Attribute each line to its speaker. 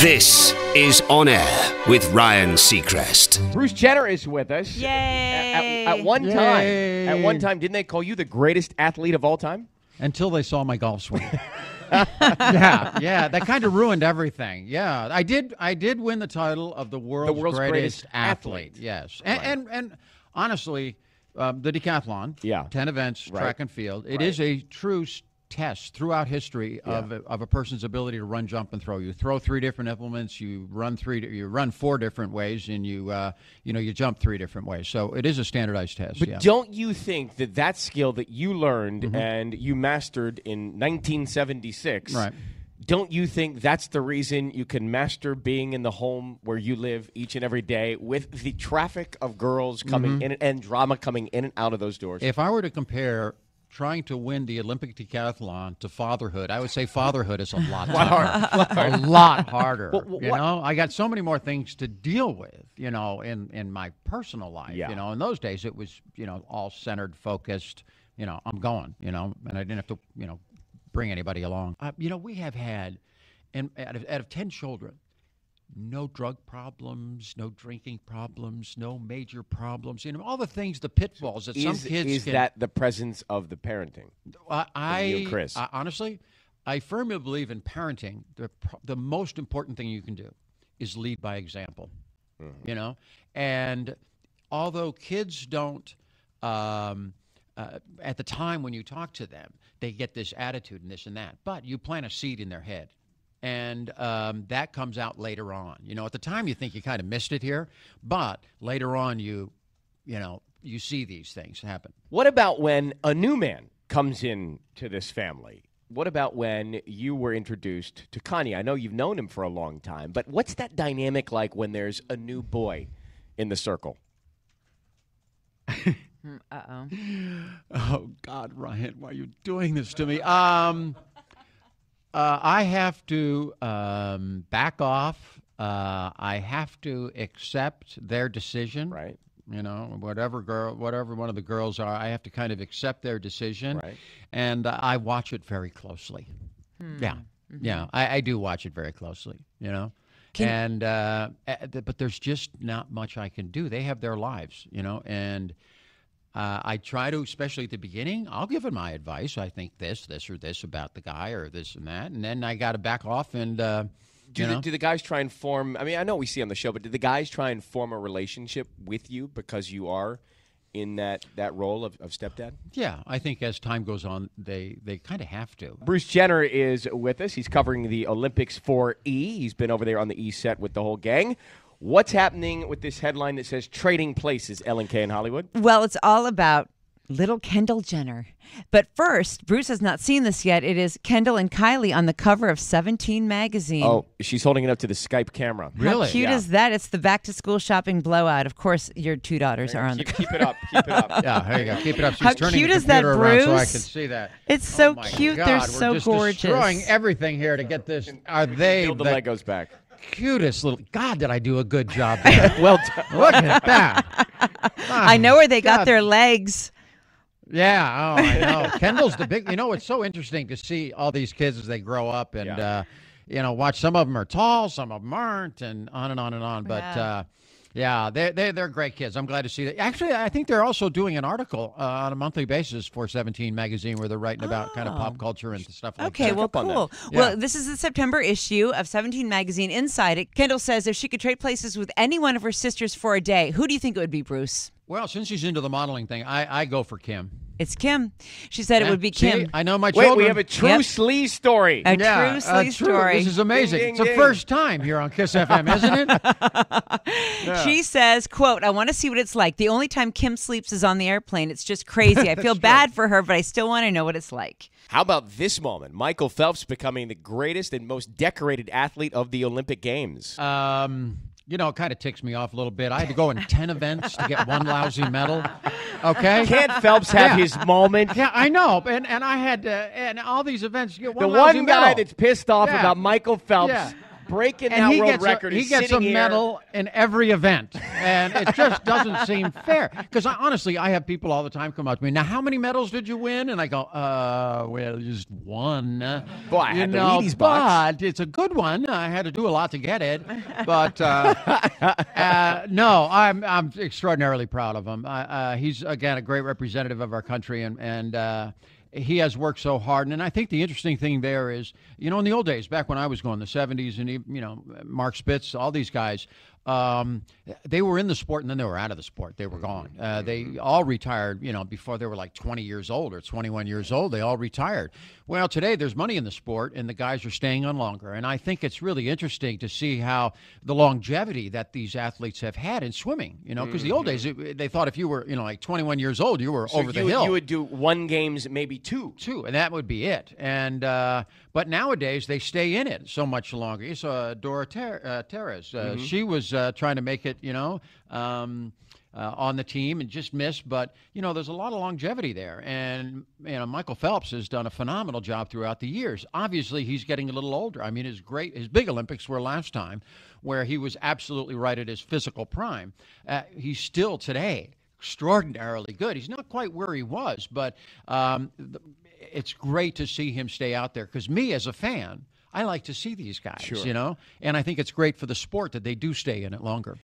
Speaker 1: This is On Air with Ryan Seacrest.
Speaker 2: Bruce Jenner is with us.
Speaker 3: Yay!
Speaker 2: At one time, didn't they call you the greatest athlete of all time?
Speaker 4: Until they saw my golf swing. Yeah, that kind of ruined everything. Yeah, I did win the title of the world's greatest athlete. Yes, and honestly, the decathlon, 10 events, track and field. It is a true test throughout history of a person's ability to run, jump, and throw. You throw 3 different implements. You run 4 different ways, and you jump 3 different ways. So it is a standardized test.
Speaker 2: But don't you think that skill that you learned and you mastered in 1976? Right. Don't you think that's the reason you can master being in the home where you live each and every day with the traffic of girls coming in and drama coming in and out of those doors?
Speaker 4: If I were to compare trying to win the Olympic decathlon to fatherhood, I would say fatherhood is a lot harder. A lot harder. I got so many more things to deal with, in my personal life. In those days it was, all centered, focused, I'm going, and I didn't have to, bring anybody along. We have had, and out of 10 children, no drug problems, no drinking problems, no major problems. All the things, the pitfalls that some kids
Speaker 2: Is that the presence of the parenting? You and Chris?
Speaker 4: Honestly, I firmly believe in parenting. The most important thing you can do is lead by example. And although kids don't, at the time when you talk to them, they get this attitude and this and that. But you plant a seed in their head. And that comes out later on. At the time you think you kind of missed it here, but later on you see these things happen.
Speaker 2: What about when a new man comes in to this family? What about when you were introduced to Kanye? I know you've known him for a long time, but what's that dynamic like when there's a new boy in the circle?
Speaker 3: Uh-oh.
Speaker 4: Oh, God, Ryan, why are you doing this to me? I have to back off. I have to accept their decision.
Speaker 2: Right.
Speaker 4: Whatever one of the girls are, I have to kind of accept their decision. Right. And I watch it very closely. Yeah. Mm-hmm. Yeah. I do watch it very closely, but there's just not much I can do. They have their lives, and I try to, especially at the beginning, I'll give them my advice. I think this or this about the guy or this and that. And then I got to back off and,
Speaker 2: Do the guys try and form, I know we see on the show, but do the guys try and form a relationship with you because you are in that role of stepdad?
Speaker 4: Yeah, I think as time goes on, they kind of have to.
Speaker 2: Bruce Jenner is with us. He's covering the Olympics for E! He's been over there on the E! Set with the whole gang. What's happening with this headline that says trading places, L&K in Hollywood?
Speaker 3: Well, it's all about little Kendall Jenner. But first, Bruce has not seen this yet. It is Kendall and Kylie on the cover of 17 magazine.
Speaker 2: Oh, she's holding it up to the Skype camera.
Speaker 4: Really?
Speaker 3: How cute is that? It's the back-to-school shopping blowout. Of course, your 2 daughters are on the cover.
Speaker 2: Keep it up. Keep it up.
Speaker 4: Yeah, there you go. Keep it up. She's
Speaker 3: How
Speaker 4: turning
Speaker 3: cute
Speaker 4: the
Speaker 3: is that,
Speaker 4: computer around so I
Speaker 3: Bruce?
Speaker 4: can see that.
Speaker 3: It's so
Speaker 4: my
Speaker 3: cute.
Speaker 4: God,
Speaker 3: They're so
Speaker 4: we're just
Speaker 3: gorgeous.
Speaker 4: destroying everything here to get this. Are they
Speaker 2: Build the Legos back.
Speaker 4: Cutest little... God, did I do a good job there.
Speaker 2: Well done.
Speaker 4: Look at that.
Speaker 3: I know where they got their legs.
Speaker 4: Yeah, I know. Kendall's the big... it's so interesting to see all these kids as they grow up and, watch. Some of them are tall, some of them aren't, and on and on and on. But, they're great kids. I'm glad to see that. Actually, I think they're also doing an article on a monthly basis for 17 magazine where they're writing about kind of pop culture and stuff like that.
Speaker 3: Okay, well, cool. Well, this is the September issue of 17 magazine. Inside it, Kendall says if she could trade places with any one of her sisters for a day, who do you think it would be, Bruce?
Speaker 4: Well, since she's into the modeling thing, I go for Kim.
Speaker 3: It's Kim. She said it would be Kim.
Speaker 4: See, I know my children.
Speaker 2: Wait, we have a true sleaze story.
Speaker 3: A true sleaze story.
Speaker 4: This is amazing.
Speaker 2: Ding,
Speaker 4: it's the
Speaker 2: ding.
Speaker 4: first time here on Kiss FM, isn't it?
Speaker 3: She says, quote, I want to see what it's like. The only time Kim sleeps is on the airplane. It's just crazy. I feel bad for her, but I still want to know what it's like.
Speaker 2: How about this moment? Michael Phelps becoming the greatest and most decorated athlete of the Olympic Games.
Speaker 4: It kind of ticks me off a little bit. I had to go in 10 events to get one lousy medal. Okay?
Speaker 2: Can't Phelps have his moment?
Speaker 4: Yeah, I know. And I had to, and all these events, you get one
Speaker 2: the
Speaker 4: lousy
Speaker 2: one guy
Speaker 4: medal.
Speaker 2: that's pissed off about Michael Phelps breaking
Speaker 4: and
Speaker 2: that
Speaker 4: he
Speaker 2: world
Speaker 4: gets
Speaker 2: record.
Speaker 4: He gets a medal in every event, and it just doesn't seem fair. Because honestly, I have people all the time come up to me. Now, how many medals did you win? And I go, well, just one.
Speaker 2: Boy, I had the Wheaties box.
Speaker 4: But it's a good one. I had to do a lot to get it. But no, I'm extraordinarily proud of him. He's again a great representative of our country, and he has worked so hard. And I think the interesting thing there is, in the old days, back when I was going, the 70s, and Mark Spitz, all these guys, they were in the sport and then they were out of the sport. They were gone. They all retired, before they were like 20 years old or 21 years old. They all retired. Well, today there's money in the sport and the guys are staying on longer. And I think it's really interesting to see how the longevity that these athletes have had in swimming, because the old days, they thought if you were, like 21 years old, you were over the hill.
Speaker 2: You would do one games, maybe two,
Speaker 4: and that would be it. And but nowadays they stay in it so much longer. You saw Dora Teres. She was trying to make it, on the team and just missed. But, there's a lot of longevity there. And, Michael Phelps has done a phenomenal job throughout the years. Obviously, he's getting a little older. I mean, his big Olympics were last time where he was absolutely right at his physical prime. He's still today extraordinarily good. He's not quite where he was, but it's great to see him stay out there because me as a fan, I like to see these guys, and I think it's great for the sport that they do stay in it longer.